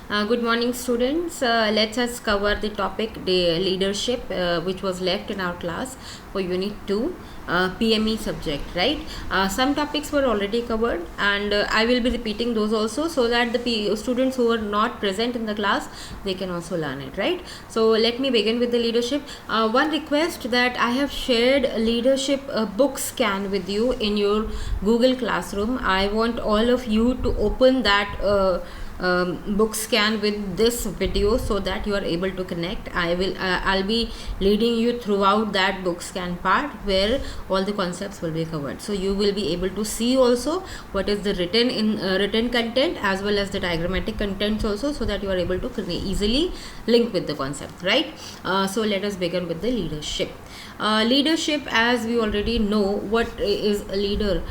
Good morning, students. Let us cover the topic the leadership, which was left in our class for Unit 2, PME subject, right? Some topics were already covered, and I will be repeating those also so that the students who are not present in the class, they can also learn it, right? So let me begin with the leadership. One request that I have shared leadership book scan with you in your Google Classroom. I want all of you to open that book scan with this video so that you are able to connect. I'll be leading you throughout that book scan part where all the concepts will be covered, so you will be able to see also what is the written content as well as the diagrammatic contents also, so that you are able to easily link with the concept, right? So let us begin with the leadership. Leadership, as we already know, what is a leader?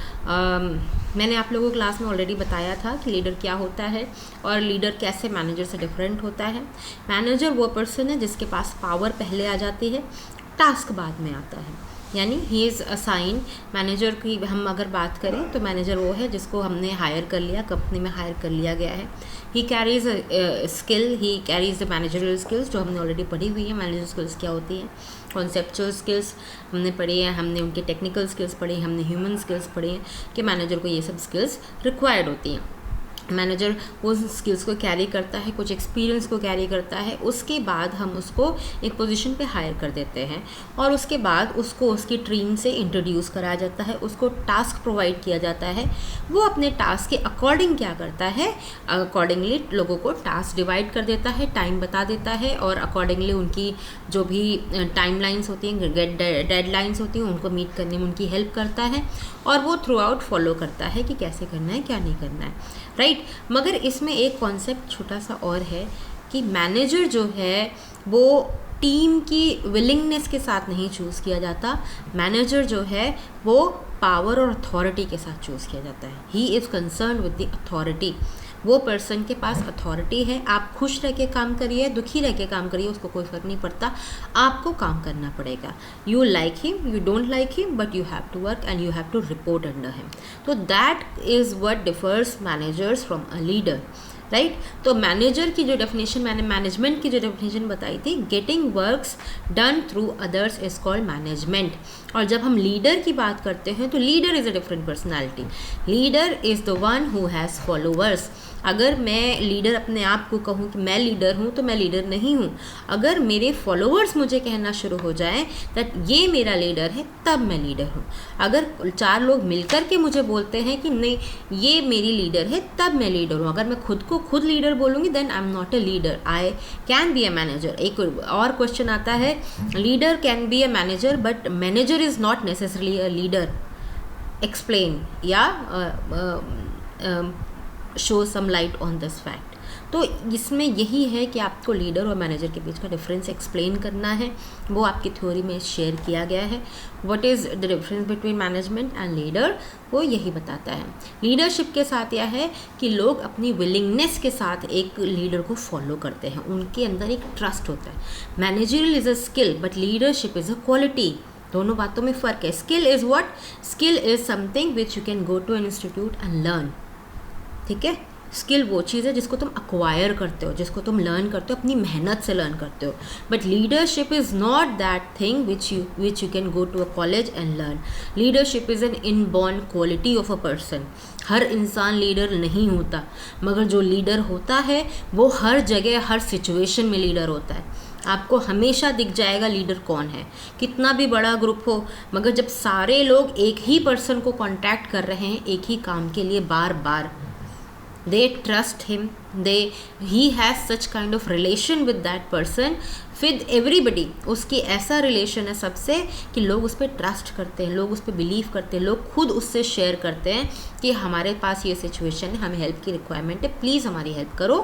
मैंने आप लोगों को class में already बताया था कि leader क्या होता है और लीडर कैसे मैनेजर से डिफरेंट होता है. मैनेजर वो पर्सन है जिसके पास पावर पहले आ जाती है, टास्क बाद में आता है. यानी ही इज़ असाइन. मैनेजर की हम अगर बात करें तो मैनेजर वो है जिसको हमने हायर कर लिया, कंपनी में हायर कर लिया गया है. He carries skill, he carries the managerial skills जो हमने ऑलरेडी पढ़ी हुई है. मैनेजर स्किल्स क्या होती हैं? कॉन्सेप्चुअल स्किल्स हमने पढ़ी है, हमने उनके टेक्निकल स्किल्स पढ़ी, हमने ह्यूमन स्किल्स पढ़ी हैं कि मैनेजर को ये सब स्किल्स रिक्वायर्ड होती हैं. मैनेजर वो स्किल्स को कैरी करता है, कुछ एक्सपीरियंस को कैरी करता है, उसके बाद हम उसको एक पोजीशन पे हायर कर देते हैं और उसके बाद उसको उसकी टीम से इंट्रोड्यूस कराया जाता है, उसको टास्क प्रोवाइड किया जाता है. वो अपने टास्क के अकॉर्डिंग क्या करता है, अकॉर्डिंगली लोगों को टास्क डिवाइड कर देता है, टाइम बता देता है और अकॉर्डिंगली उनकी जो भी टाइमलाइंस होती हैं, डेडलाइंस होती हैं, उनको मीट करने में उनकी हेल्प करता है और वो थ्रू आउट फॉलो करता है कि कैसे करना है, क्या नहीं करना है, राइट. मगर इसमें एक कॉन्सेप्ट छोटा सा और है कि मैनेजर जो है वो टीम की विलिंगनेस के साथ नहीं चूज़ किया जाता. मैनेजर जो है वो पावर और अथॉरिटी के साथ चूज़ किया जाता है. He is concern with the authority. वो पर्सन के पास अथॉरिटी है. आप खुश रह के काम करिए, दुखी रह के काम करिए, उसको कोई फ़र्क नहीं पड़ता, आपको काम करना पड़ेगा. You like him, you don't like him, but you have to work and you have to report under him. तो that is what differs managers from a leader, right. तो मैनेजर की जो डेफिनेशन, मैंने मैनेजमेंट की जो definition बताई थी, getting works done through others is called management. और जब हम लीडर की बात करते हैं तो leader is a different personality. Leader is the one who has followers. अगर मैं लीडर अपने आप को कहूँ कि मैं लीडर हूँ तो मैं लीडर नहीं हूँ. अगर मेरे फॉलोअर्स मुझे कहना शुरू हो जाएं दैट ये मेरा लीडर है, तब मैं लीडर हूँ. अगर 4 लोग मिलकर के मुझे बोलते हैं कि नहीं ये मेरी लीडर है, तब मैं लीडर हूँ. अगर मैं खुद को खुद लीडर बोलूँगी then I am not a leader, I can be a manager. एक और क्वेश्चन आता है, leader can be a manager but manager is not necessarily a leader. Explain या show some light on this fact. तो इसमें यही है कि आपको लीडर और मैनेजर के बीच का डिफरेंस एक्सप्लेन करना है. वो आपकी थ्योरी में शेयर किया गया है. What is the difference between management and leader, वो यही बताता है. लीडरशिप के साथ यह है कि लोग अपनी विलिंगनेस के साथ एक लीडर को फॉलो करते हैं, उनके अंदर एक ट्रस्ट होता है. Managerial is a skill but leadership is a quality. दोनों बातों में फ़र्क है. Skill is what? Skill is something which you can go to an institute and learn. ठीक है. स्किल वो चीज़ है जिसको तुम अक्वायर करते हो, जिसको तुम लर्न करते हो, अपनी मेहनत से लर्न करते हो. But leadership is not that thing which you can go to a college and learn. Leadership is an inborn quality of a person. हर इंसान लीडर नहीं होता, मगर जो लीडर होता है वो हर जगह हर सिचुएशन में लीडर होता है. आपको हमेशा दिख जाएगा लीडर कौन है, कितना भी बड़ा ग्रुप हो, मगर जब सारे लोग एक ही पर्सन को कॉन्टैक्ट कर रहे हैं एक ही काम के लिए बार बार, they trust him, he has such kind of relation with that person, with everybody. उसकी ऐसा रिलेशन है सबसे कि लोग उस पर ट्रस्ट करते हैं, लोग उस पर बिलीव करते हैं, लोग खुद उससे शेयर करते हैं कि हमारे पास ये सिचुएशन है, हमें हेल्प की रिक्वायरमेंट है, प्लीज़ हमारी हेल्प करो.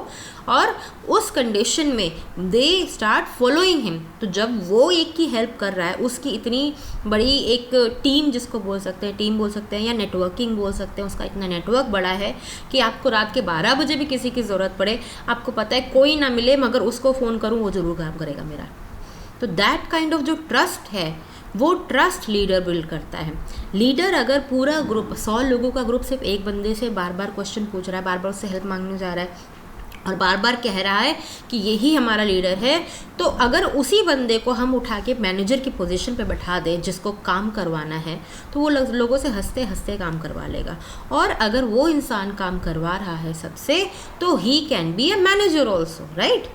और उस कंडीशन में दे स्टार्ट फॉलोइंग हिम. तो जब वो एक की हेल्प कर रहा है, उसकी इतनी बड़ी एक टीम, जिसको बोल सकते हैं टीम बोल सकते हैं या नेटवर्किंग बोल सकते हैं, उसका इतना नेटवर्क बड़ा है कि आपको रात के 12 बजे भी किसी की ज़रूरत पड़े, आपको पता है कोई ना मिले मगर उसको फ़ोन करूँ वो ज़रूर काम करेगा मेरा. तो दैट काइंड ऑफ जो ट्रस्ट है, वो ट्रस्ट लीडर बिल्ड करता है. लीडर अगर पूरा ग्रुप 100 लोगों का ग्रुप सिर्फ एक बंदे से बार बार क्वेश्चन पूछ रहा है, बार बार उससे हेल्प मांगने जा रहा है और बार बार कह रहा है कि यही हमारा लीडर है, तो अगर उसी बंदे को हम उठा के मैनेजर की पोजीशन पे बैठा दें जिसको काम करवाना है, तो वो लोगों से हंसते हंसते काम करवा लेगा। और अगर वो इंसान काम करवा रहा है सबसे, तो he can be a manager also, right.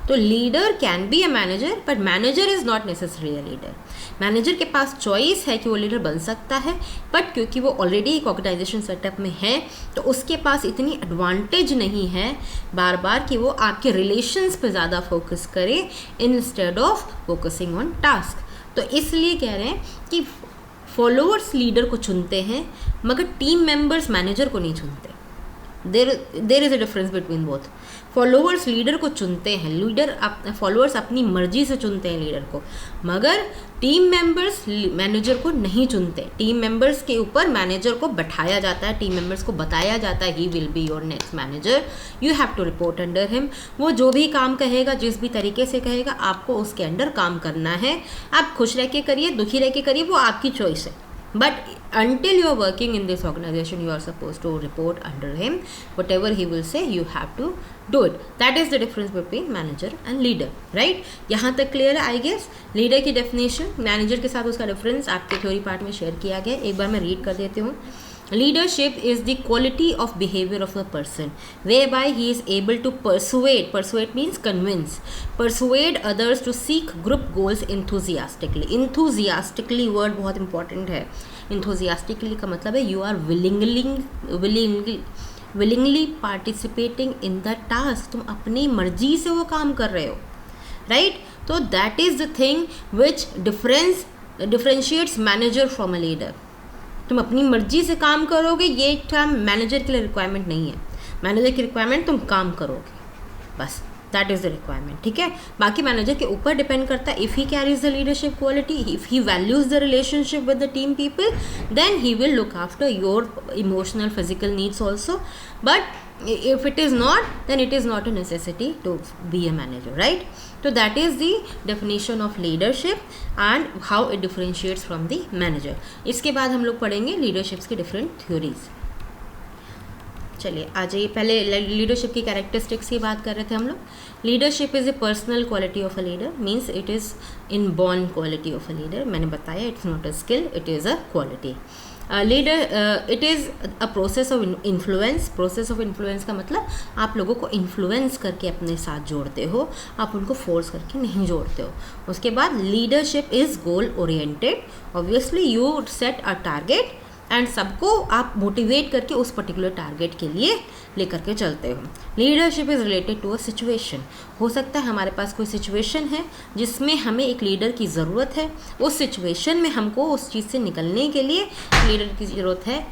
तो leader can be a manager, but manager is not necessary a leader. Manager के पास चॉइस है कि वो लीडर बन सकता है, बट क्योंकि वो ऑलरेडी एक ऑर्गेनाइजेशन सेटअप में है, तो उसके पास इतनी एडवांटेज नहीं है बार बार कि वो आपके रिलेशंस पे ज़्यादा फोकस करे instead of focusing on task. तो इसलिए कह रहे हैं कि फॉलोअर्स लीडर को चुनते हैं, मगर टीम मेंबर्स मैनेजर को नहीं चुनते। There is a difference between both. Followers leader को चुनते हैं, फॉलोअर्स अपनी मर्जी से चुनते हैं लीडर को, मगर टीम मेंबर्स मैनेजर को नहीं चुनते। टीम मेंबर्स के ऊपर मैनेजर को बैठाया जाता है, टीम मेंबर्स को बताया जाता है he will be your next manager, you have to report under him. वो जो भी काम कहेगा, जिस भी तरीके से कहेगा, आपको उसके अंडर काम करना है। आप खुश रह के करिए, दुखी रह के करिए, वो आपकी चॉइस है, but until you are working in this organization, you are supposed to report under him. Whatever he will say, you have to do it. That is the difference between manager and leader, right? यहाँ तक clear है I guess. Leader की definition, manager के साथ उसका difference आपके theory part में share किया गया। एक बार मैं रीड कर देती हूँ। Leadership is the quality of behavior of a person whereby he is able to persuade means persuade others to seek group goals enthusiastically word बहुत important है। enthusiastically का मतलब है you are willingly participating in the task, तुम अपनी मर्जी से वो काम कर रहे हो, right? तो that is the thing which differentiates manager from a leader। तुम अपनी मर्जी से काम करोगे, ये एक टर्म मैनेजर के लिए रिक्वायरमेंट नहीं है। मैनेजर की रिक्वायरमेंट तुम काम करोगे, बस दैट इज़ द रिक्वायरमेंट, ठीक है। बाकी मैनेजर के ऊपर डिपेंड करता है। If he carries the leadership quality, if he values the relationship with the team people, then he will look after your emotional physical needs also. But if it is not, then it is not a necessity to be a manager, right? So that is the definition of leadership and how it differentiates from the manager. इसके बाद हम लोग पढ़ेंगे leaderships की different theories. चलिए आ जाइए, पहले leadership की कैरेक्टरिस्टिक्स की बात कर रहे थे हम लोग। Leadership is a personal quality of a leader, means it is in born quality of a leader. मैंने बताया it's not a skill, it is a quality. Leader it is a process of influence. Process of influence का मतलब आप लोगों को influence करके अपने साथ जोड़ते हो, आप उनको फोर्स करके नहीं जोड़ते हो। उसके बाद leadership is goal oriented. Obviously you set a target and सबको आप मोटिवेट करके उस पर्टिकुलर टारगेट के लिए लेकर के चलते हो। Leadership is related to a situation. हो सकता है हमारे पास कोई सिचुएशन है जिसमें हमें एक लीडर की ज़रूरत है, उस सिचुएशन में हमको उस चीज़ से निकलने के लिए लीडर की ज़रूरत है,